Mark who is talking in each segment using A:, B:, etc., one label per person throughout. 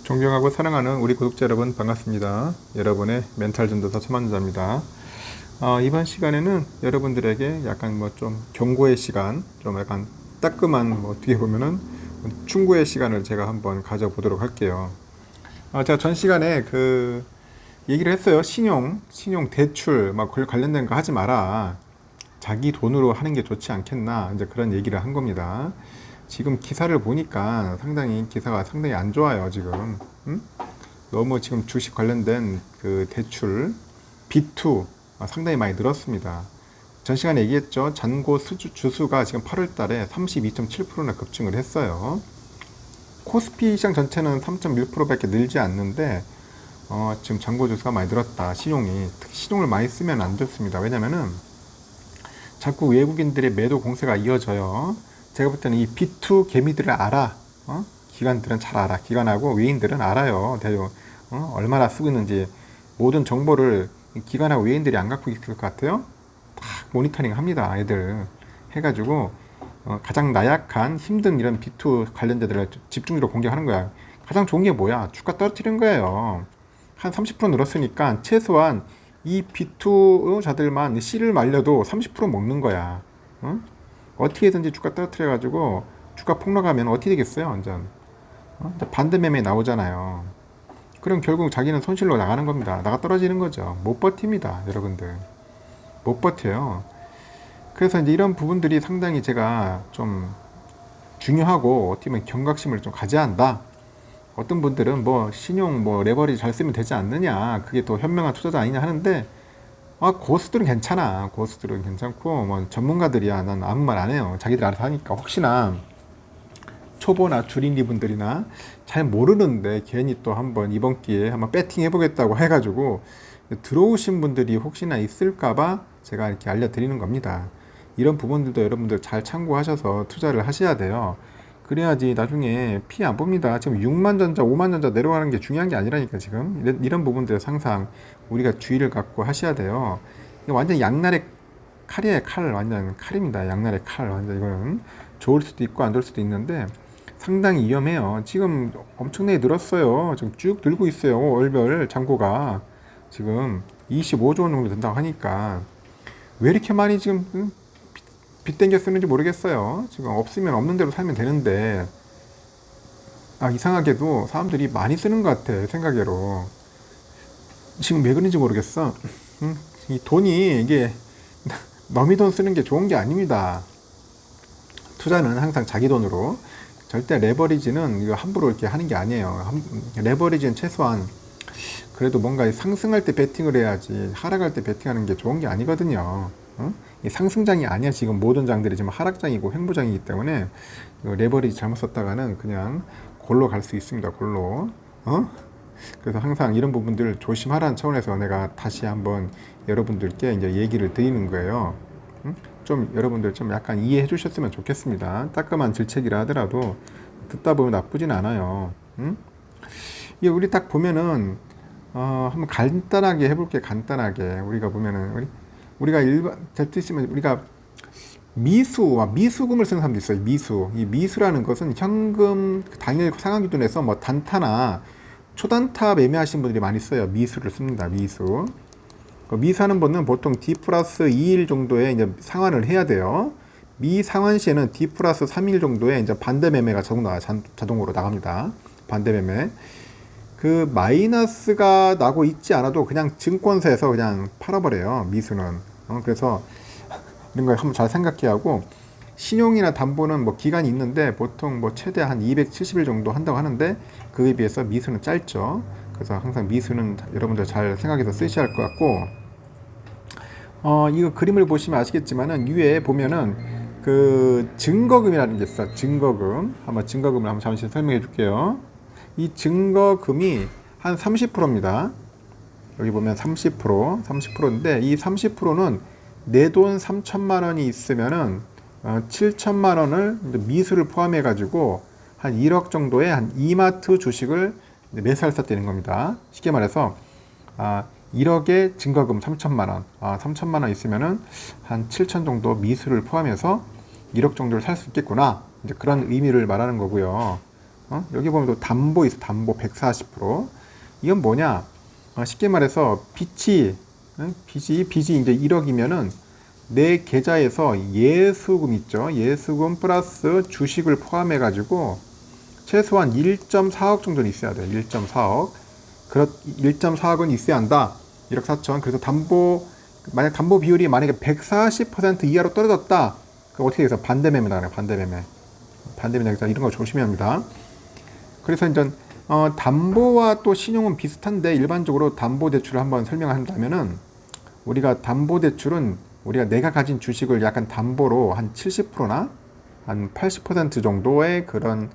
A: 존경하고 사랑하는 우리 구독자 여러분 반갑습니다. 여러분의 멘탈 전도사 최만자입니다. 이번 시간에는 여러분들에게 약간 좀 경고의 시간, 좀 약간 따끔한 어떻게 보면은 충고의 시간을 제가 한번 가져보도록 할게요. 제가 전 시간에 얘기를 했어요. 신용 대출 그걸 관련된 거 하지 마라. 자기 돈으로 하는 게 좋지 않겠나, 이제 그런 얘기를 한 겁니다. 지금 기사를 보니까 기사가 상당히 안 좋아요, 지금. 너무 지금 주식 관련된 대출, B2, 상당히 많이 늘었습니다. 전 시간에 얘기했죠. 잔고 주수가 지금 8월 달에 32.7%나 급증을 했어요. 코스피 시장 전체는 3.1% 밖에 늘지 않는데, 지금 잔고 주수가 많이 늘었다. 특히 신용을 많이 쓰면 안 좋습니다. 왜냐면은, 자꾸 외국인들의 매도 공세가 이어져요. 제가 볼 때는 이 B2 개미들을 알아. 기관들은 잘 알아. 기관하고 외인들은 알아요. 얼마나 쓰고 있는지. 모든 정보를 기관하고 외인들이 안 갖고 있을 것 같아요. 막 모니터링 합니다. 애들. 해가지고, 가장 나약한 힘든 이런 B2 관련자들을 집중적으로 공격하는 거야. 가장 좋은 게 뭐야? 주가 떨어뜨리는 거예요. 한 30% 늘었으니까 최소한 이 B2 자들만 씨를 말려도 30% 먹는 거야. 어떻게든지 주가 떨어뜨려가지고 주가 폭락하면 어떻게 되겠어요? 완전 반대 매매 나오잖아요. 그럼 결국 자기는 손실로 나가는 겁니다. 나가 떨어지는 거죠. 못 버팁니다, 여러분들. 못 버텨요. 그래서 이제 이런 부분들이 상당히 제가 좀 중요하고 어떻게 보면 경각심을 좀 가져야 한다. 어떤 분들은 신용 레버리지 잘 쓰면 되지 않느냐, 그게 또 현명한 투자자 아니냐 하는데, 고수들은 괜찮아. 고수들은 괜찮고, 전문가들이야. 난 아무 말 안 해요. 자기들 알아서 하니까. 혹시나 초보나 주린이 분들이나 잘 모르는데 괜히 또 한번 이번 기회에 한번 배팅 해보겠다고 해가지고 들어오신 분들이 혹시나 있을까봐 제가 이렇게 알려드리는 겁니다. 이런 부분들도 여러분들 잘 참고하셔서 투자를 하셔야 돼요. 그래야지 나중에 피해 안 봅니다. 지금 6만 전자, 5만 전자 내려가는 게 중요한 게 아니라니까, 지금. 이런 부분들 항상 우리가 주의를 갖고 하셔야 돼요. 완전 양날의 칼이에요, 칼. 완전 칼입니다. 양날의 칼. 완전 이거는 좋을 수도 있고 안 좋을 수도 있는데 상당히 위험해요. 지금 엄청나게 늘었어요. 지금 쭉 늘고 있어요. 월별 잔고가 지금 25조 원 정도 된다고 하니까 왜 이렇게 많이 지금 빚 땡겨 쓰는지 모르겠어요. 지금 없으면 없는 대로 살면 되는데, 이상하게도 사람들이 많이 쓰는 것 같아, 생각외로. 지금 왜 그런지 모르겠어. 이 돈이, 이게 남의 돈 쓰는 게 좋은 게 아닙니다. 투자는 항상 자기 돈으로. 절대 레버리지는 이거 함부로 이렇게 하는 게 아니에요. 레버리지는 최소한 그래도 뭔가 상승할 때 베팅을 해야지, 하락할 때 베팅하는 게 좋은 게 아니거든요. 상승장이 아니야. 지금 모든 장들이 지금 하락장이고 횡보장이기 때문에 레버리지 잘못 썼다가는 그냥 골로 갈 수 있습니다. 골로. 그래서 항상 이런 부분들 조심하라는 차원에서 내가 다시 한번 여러분들께 이제 얘기를 드리는 거예요. 좀 여러분들 좀 약간 이해해 주셨으면 좋겠습니다. 따끔한 질책이라 하더라도 듣다 보면 나쁘진 않아요. 이게 우리 딱 보면은 한번 간단하게 해볼게. 간단하게 우리가 보면은 우리가 될 수 있으면 우리가 미수금을 쓰는 사람도 있어요. 이 미수라는 것은 현금 당일 상환 기준에서 단타나 초단타 매매하시는 분들이 많이 써요. 미수를 씁니다. 미수하는 분은 보통 D 플러스 2일 정도에 이제 상환을 해야 돼요. 미상환 시에는 D 플러스 3일 정도에 이제 반대 매매가 자동으로 나갑니다. 반대 매매. 마이너스가 나고 있지 않아도 그냥 증권사에서 그냥 팔아버려요, 미수는. 그래서 이런 걸 한번 잘 생각해야 하고, 신용이나 담보는 기간이 있는데 보통 최대 한 270일 정도 한다고 하는데 그에 비해서 미수는 짧죠. 그래서 항상 미수는 여러분들 잘 생각해서 쓰셔야 할 것 같고, 이거 그림을 보시면 아시겠지만은 위에 보면은 증거금이라는 게 있어요. 증거금을 한번 잠시 설명해 줄게요. 이 증거금이 한 30%입니다. 여기 보면 30%인데 이 30%는 내 돈 3천만 원이 있으면은 7천만 원을 미수를 포함해 가지고 한 1억 정도의 한 이마트 주식을 매수할 수 있다는 겁니다. 쉽게 말해서 1억의 증거금 3천만 원, 3천만 원 있으면은 한 7천 정도 미수를 포함해서 1억 정도를 살 수 있겠구나. 이제 그런 의미를 말하는 거고요. 여기 보면 또 담보 있어. 담보 140%. 이건 뭐냐? 쉽게 말해서 빚이 이제 1억이면은 내 계좌에서 예수금 있죠. 예수금 플러스 주식을 포함해 가지고 최소한 1.4억 정도는 있어야 돼요. 1.4억. 1.4억은 있어야 한다. 1억 4천. 그래서 만약 담보 비율이 만약에 140% 이하로 떨어졌다. 그럼 어떻게 해서 반대매매 나가요. 반대매매 이런 거 조심해야 합니다. 그래서 이제 담보와 또 신용은 비슷한데 일반적으로 담보대출을 한번 설명한다면은 우리가 담보대출은 내가 가진 주식을 약간 담보로 한 70%나 한 80% 정도의 그런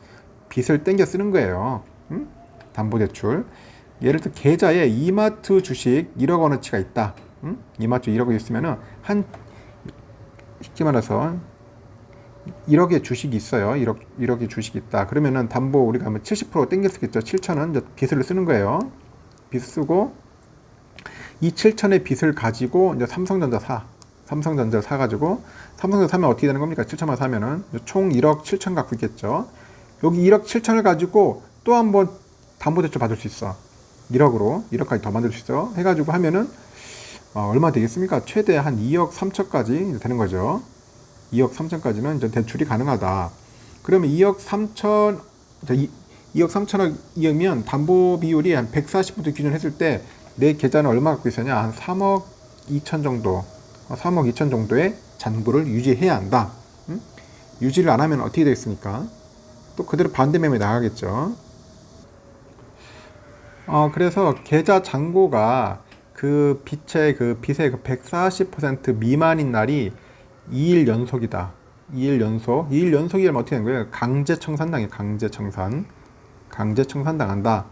A: 빚을 땡겨 쓰는 거예요. 담보대출. 예를 들어 계좌에 이마트 주식 1억 원어치가 있다. 이마트 1억이 있으면은 쉽게 말해서 1억의 주식이 있어요. 1억의 주식이 있다. 그러면은 담보 우리가 하면 70% 땡겨 쓰겠죠. 7천원 빚을 쓰는 거예요. 빚 쓰고 이 7천의 빚을 가지고 이제 삼성전자 사가지고 삼성전자 사면 어떻게 되는 겁니까? 7천만 사면은 총 1억 7천 갖고 있겠죠. 여기 1억 7천을 가지고 또 한번 담보대출 받을 수 있어. 1억까지 더 만들 수 있어. 해가지고 하면은 얼마 되겠습니까? 최대 한 2억 3천까지 되는 거죠. 2억 3천까지는 이제 대출이 가능하다. 그러면 2억 3천억이면 담보 비율이 한 140% 기준했을 때 내 계좌는 얼마 갖고 있었냐? 한 3억 2천 정도. 3억 2천 정도의 잔고를 유지해야 한다. 유지를 안 하면 어떻게 되겠습니까? 또 그대로 반대매매 나가겠죠. 그래서 계좌 잔고가 그 빚의 140% 미만인 날이 2일 연속이다. 2일 연속이면 어떻게 되는 거예요? 강제청산당이에요. 강제청산 당한다.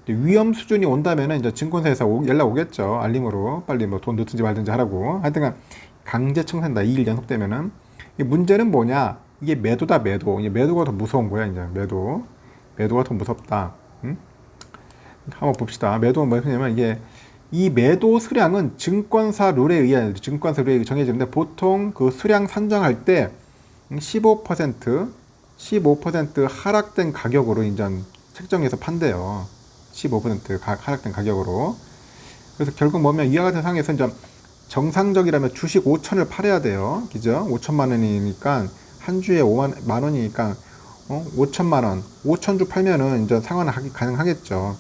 A: 위험 수준이 온다면은 이제 증권사에서 연락 오겠죠. 알림으로 빨리 뭐 돈 넣든지 말든지 하라고. 하여튼 강제청산다. 2일 연속되면은. 문제는 뭐냐? 이게 매도다. 매도가 더 무서운 거야. 이제 매도가 더 무섭다. 한번 봅시다. 매도는 뭐냐면 이 매도 수량은 증권사 룰에 정해지는데 보통 그 수량 산정할 때 15% 하락된 가격으로 이제 책정해서 판대요. 15% 하락된 가격으로. 그래서 결국 뭐냐면 이와 같은 상황에서 이제 정상적이라면 주식 5천을 팔아야 돼요. 그죠? 5천만 원이니까 한 주에 5만 원이니까 5천만 원, 5천 주 팔면은 이제 상환 가능하겠죠.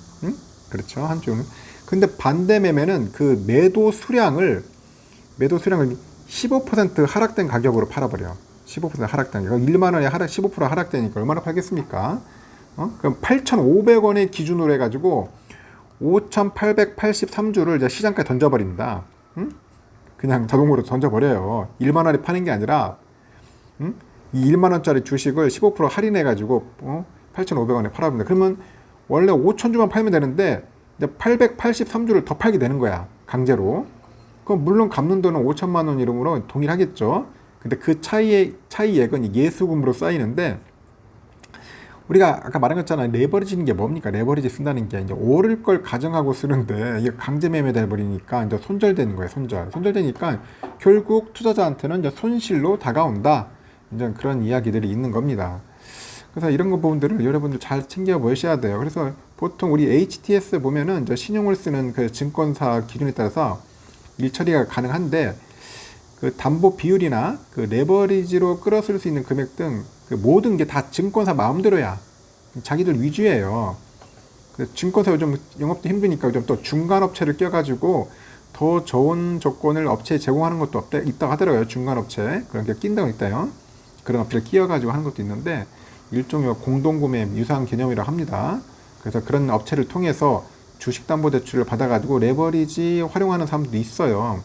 A: 그렇죠. 한 주는. 근데 반대 매매는 그 매도 수량을 15% 하락된 가격으로 팔아버려. 15% 하락된 가격. 1만 원에 15% 하락되니까 얼마나 팔겠습니까? 그럼 8,500원의 기준으로 해가지고 5,883주를 이제 시장가에 던져버립니다. 그냥 자동으로 던져버려요. 1만 원에 파는 게 아니라, 이 1만 원짜리 주식을 15% 할인해가지고 8,500원에 팔아버립니다. 그러면 원래 5,000주만 팔면 되는데 883주를 더 팔게 되는 거야. 강제로. 그럼 물론 갚는 돈은 5천만 원 이름으로 동일하겠죠. 근데 그 차이액은 예수금으로 쌓이는데 우리가 아까 말한 것처럼 레버리지는 게 뭡니까? 레버리지 쓴다는 게 이제 오를 걸 가정하고 쓰는데 이게 강제 매매 돼버리니까 이제 손절되는 거예요. 손절되니까 결국 투자자한테는 이제 손실로 다가온다. 이제 그런 이야기들이 있는 겁니다. 그래서 이런 부분들을 여러분들 잘 챙겨 보셔야 돼요. 그래서 보통 우리 HTS 보면은 이제 신용을 쓰는 그 증권사 기준에 따라서 일 처리가 가능한데 그 담보 비율이나 그 레버리지로 끌어쓸 수 있는 금액 등 그 모든 게 다 증권사 마음대로야. 자기들 위주예요. 증권사 요즘 영업도 힘드니까 좀 또 중간 업체를 껴가지고 더 좋은 조건을 업체에 제공하는 것도 있다고 하더라고요. 중간 업체 그런 게 낀다고 있다요. 그런 업체를 끼워가지고 하는 것도 있는데 일종의 공동구매 유사한 개념이라고 합니다. 그래서 그런 업체를 통해서 주식담보대출을 받아가지고 레버리지 활용하는 사람들도 있어요.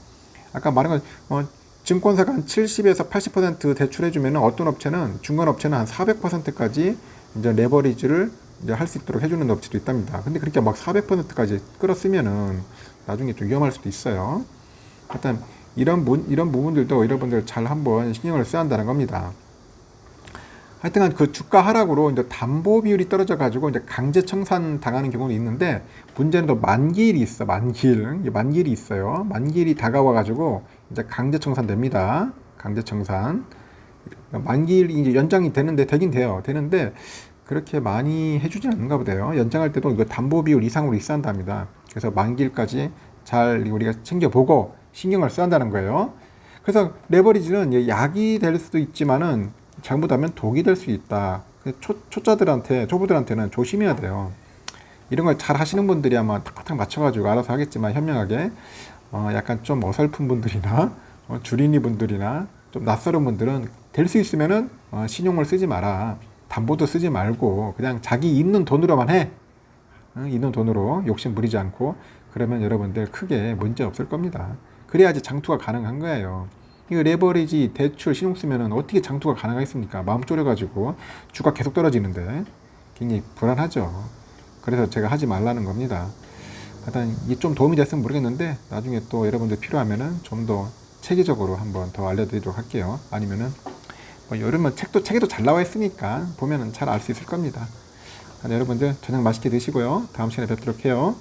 A: 아까 말한 건 증권사가 한 70에서 80% 대출해주면 어떤 업체는 중간 업체는 한 400%까지 이제 레버리지를 이제 할 수 있도록 해주는 업체도 있답니다. 근데 그렇게 막 400%까지 끌었으면은 나중에 좀 위험할 수도 있어요. 일단 이런 부분들도 여러분들 잘 한번 신경을 써야 한다는 겁니다. 하여튼간 그 주가 하락으로 이제 담보 비율이 떨어져 가지고 이제 강제 청산 당하는 경우는 있는데 문제는 또 만기일이 있어. 만기일이 있어요. 만기일이 다가와 가지고 이제 강제 청산 됩니다. 강제 청산. 만기일이 이제 연장이 되긴 돼요. 되는데 그렇게 많이 해주진 않는가 보대요. 연장할 때도 이거 담보 비율 이상으로 입산답니다. 그래서 만기일까지 잘 우리가 챙겨보고 신경을 써야 한다는 거예요. 그래서 레버리지는 약이 될 수도 있지만은 잘못하면 독이 될 수 있다. 초보들한테는 조심해야 돼요. 이런 걸 잘 하시는 분들이 아마 탁탁 맞춰가지고 알아서 하겠지만 현명하게 약간 좀 어설픈 분들이나 주린이 분들이나 좀 낯설은 분들은 될 수 있으면은 신용을 쓰지 마라. 담보도 쓰지 말고 그냥 자기 있는 돈으로만 해. 있는 돈으로 욕심 부리지 않고 그러면 여러분들 크게 문제 없을 겁니다. 그래야지 장투가 가능한 거예요. 이거 레버리지 대출 신용 쓰면은 어떻게 장투가 가능하겠습니까? 마음 졸여가지고 주가 계속 떨어지는데 굉장히 불안하죠. 그래서 제가 하지 말라는 겁니다. 하여튼 이게 좀 도움이 됐으면 모르겠는데 나중에 또 여러분들 필요하면은 좀 더 체계적으로 한번 더 알려드리도록 할게요. 아니면은 뭐 여름은 책에도 잘 나와 있으니까 보면은 잘 알 수 있을 겁니다. 여러분들 저녁 맛있게 드시고요. 다음 시간에 뵙도록 해요.